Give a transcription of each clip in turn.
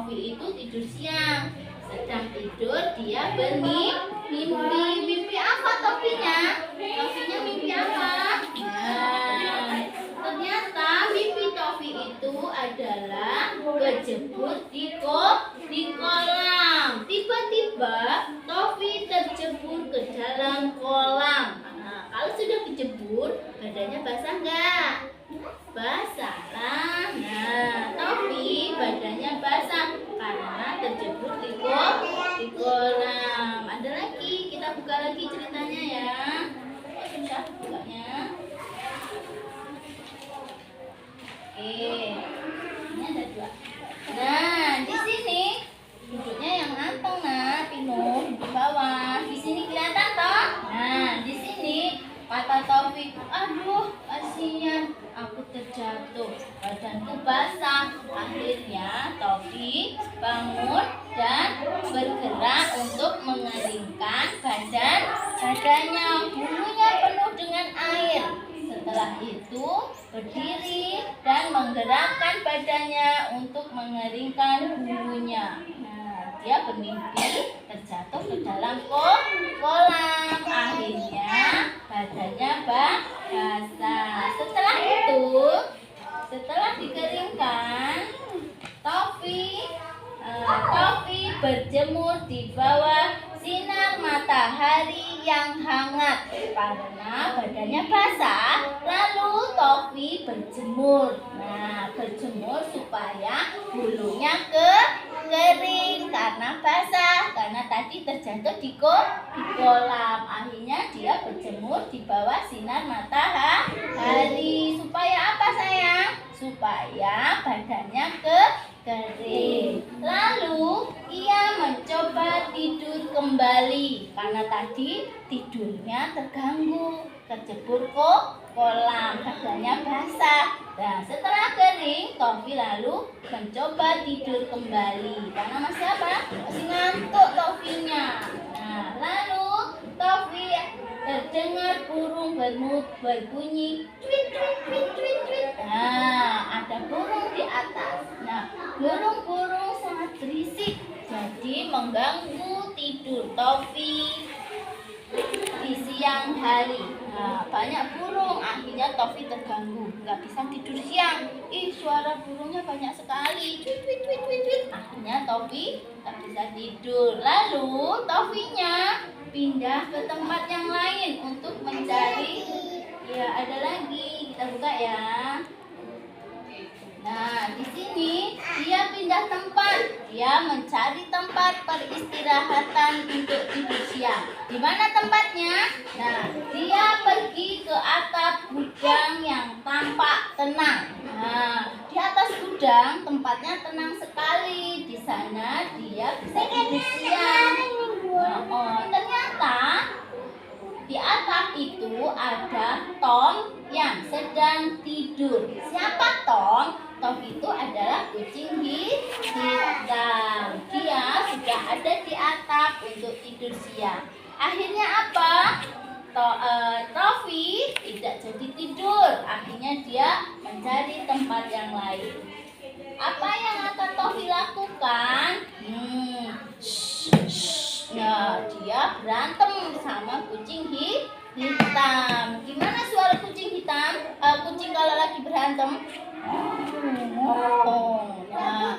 Tofi itu tidur siang. Sedang tidur dia bermimpi. Mimpi apa Tofinya? Tofinya mimpi apa? Nah, ternyata mimpi Tofi itu adalah kejebur di kolam. Tiba-tiba Tofi terjebur ke dalam kolam. Nah, kalau sudah kejebur, badannya basah nggak? Basah lah. Nah, Tofi badannya basah karena terjebur di kolam. Ada lagi, kita buka lagi ceritanya ya. Susah bukanya. Oke, ini ada 2. Nah, di sini duduknya yang ngantong nah, Pino di bawah. Di sini kelihatan toh? Nah, di sini kata Tofi, aduh kasihan, aku terjatuh, badanku basah. Akhirnya Tofi bangun dan bergerak untuk mengeringkan badannya. Bulunya penuh dengan air. Setelah itu berdiri dan menggerakkan badannya untuk mengeringkan bulunya. Nah, dia bermimpi terjatuh ke dalam kolam. Akhirnya badannya basah. Setelah dikeringkan, Tofi berjemur di bawah sinar matahari yang hangat karena badannya basah. Lalu Tofi berjemur. Nah, berjemur supaya bulunya kering karena basah, karena tadi terjatuh di kolam. Akhirnya dia berjemur di bawah sinar matahari. Supaya apa sayang? Supaya badannya kering. Lalu ia mencoba tidur kembali karena tadi tidurnya terganggu, terjebur kolam, badannya basah. Nah, setelah kering, Tofi lalu mencoba tidur kembali karena masih apa? Masih ngantuk Tofinya. Nah, lalu Tofi terdengar burung berbunyi tweet tweet tweet tweet tweet. Nah, ada burung di atas. Nah, burung-burung sangat berisik, jadi mengganggu tidur Tofi di siang hari. Nah, banyak burung, akhirnya Tofi terganggu, nggak bisa tidur siang. Suara burungnya banyak sekali, tweet tweet tweet tweet tweet. Akhirnya Tofi nggak bisa tidur. Lalu Tofinya pindah ke tempat yang lain untuk mencari. Ya, ada lagi, kita buka ya. Nah, di sini dia pindah tempat. Dia mencari tempat peristirahatan untuk tidur siang. Di mana tempatnya? Nah, dia pergi ke atap gudang yang tampak tenang. Nah, di atas gudang tempatnya tenang sekali. Di sana dia bisa tidur siang. Ternyata di atap itu ada Tom yang sedang tidur. Siapa Tom? Tom itu adalah kucing hitam. Dia sudah ada di atap untuk tidur siang. Akhirnya apa? Tofi tidak jadi tidur. Akhirnya dia mencari tempat yang lain. Apa yang akan Tofi lakukan? Nah, dia berantem sama kucing hitam. Gimana suara kucing hitam? Kucing kalau lagi berantem? Nah,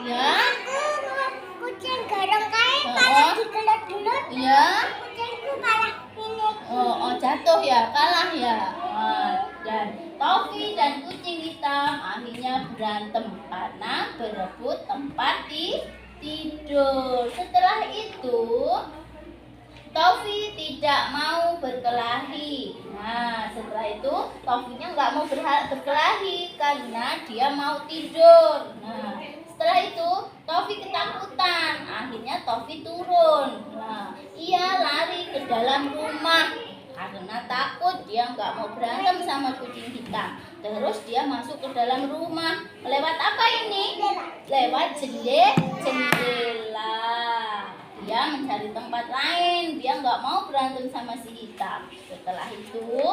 ya. Kucing garang kayak kalau digelut-gelut. Ya. Kucingku malah ini. Jatuh ya, kalah ya. Dan Tofi dan kucing hitam akhirnya berantem karena berebut tempat tidur. Setelah itu Tofi tidak mau berkelahi. Nah, setelah itu Tofinya nggak mau berkelahi karena dia mau tidur. Nah, setelah itu Tofi ketakutan. Akhirnya Tofi turun. Nah, ia lari ke dalam rumah karena takut. Dia nggak mau berantem sama kucing hitam. Terus dia masuk ke dalam rumah. Lewat apa ini? Lewat jendela. Dia mencari tempat tempat lain. Dia nggak mau berantem sama si hitam. Setelah itu,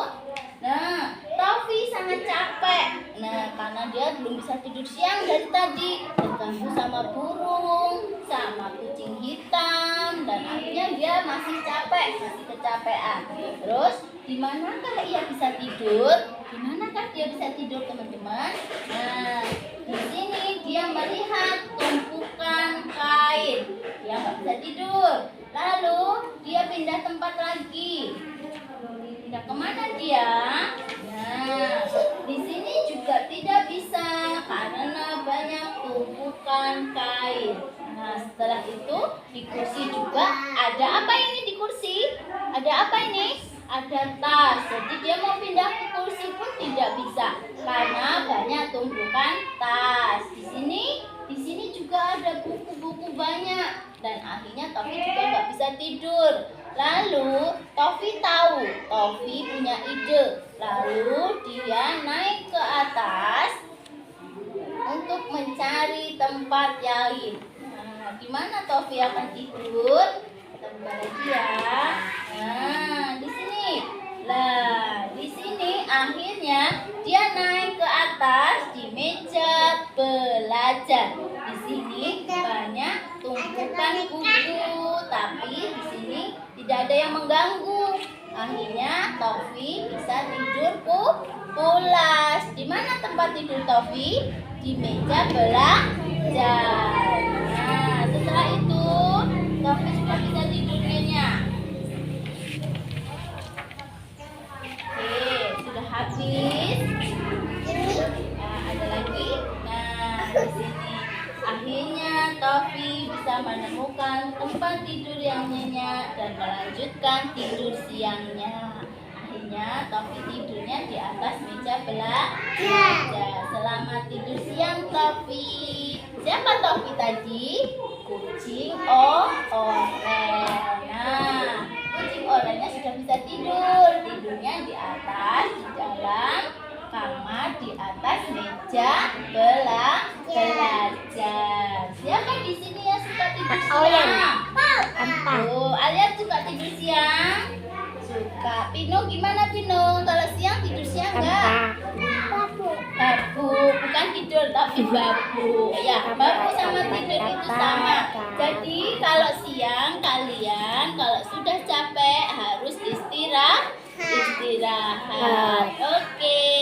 nah, Tofi sangat capek. Nah, karena dia belum bisa tidur siang dari tadi, terganggu sama burung, sama kucing hitam, dan akhirnya dia masih capek, masih kecapean. Terus, di manakah ia bisa tidur? Di manakah dia bisa tidur, teman-teman? Nah, di sini dia melihat tumpukan kain. Dia nggak bisa tidur. Lalu dia pindah tempat lagi. Pindah kemana dia? Nah, di sini juga tidak bisa karena banyak tumpukan kain. Nah, setelah itu di kursi juga ada apa ini di kursi? Ada apa ini? Ada tas. Jadi dia mau pindah ke kursi pun tidak bisa karena banyak tumpukan tas. Di sini juga ada buku-buku banyak dan akhirnya Tofi juga nggak bisa tidur. Lalu Tofi tahu, Tofi punya ide. Lalu dia naik ke atas untuk mencari tempat lain. Nah, di mana Tofi akan tidur? Kita buka lagi ya. Nah, di sini. Nah, di sini akhirnya dia naik ke atas di meja belajar. Di sini banyak tumpukan buku, tapi di sini tidak ada yang mengganggu. Akhirnya Tofi bisa tidur pulas. Di mana tempat tidur Tofi? Di meja belajar. Nah, setelah itu Tofi sudah bisa tidur nyenyak. Oke, sudah habis. Nah, ada lagi. Nah, di sini akhirnya Tofi bisa menemukan tempat tidur yang nyenyak dan melanjutkan tidur siangnya. Akhirnya Tofi tidurnya di atas meja belajar. Selamat tidur siang Tofi. Siapa Tofi tadi? Kucing oranye. Nah, kucing oranye sudah bisa tidur. Tidurnya di atas, di dalam kamar, di atas meja belajar. Siapa di sini yang suka tidur siang? Oh, Alia suka tidur siang? Suka. Pino gimana Pino? Kalau siang tidur siang enggak? Babu, bukan tidur tapi babu. Ya, babu sama tidur itu sama. Jadi kalau siang kalian kalau sudah capek harus istirahat. Oke.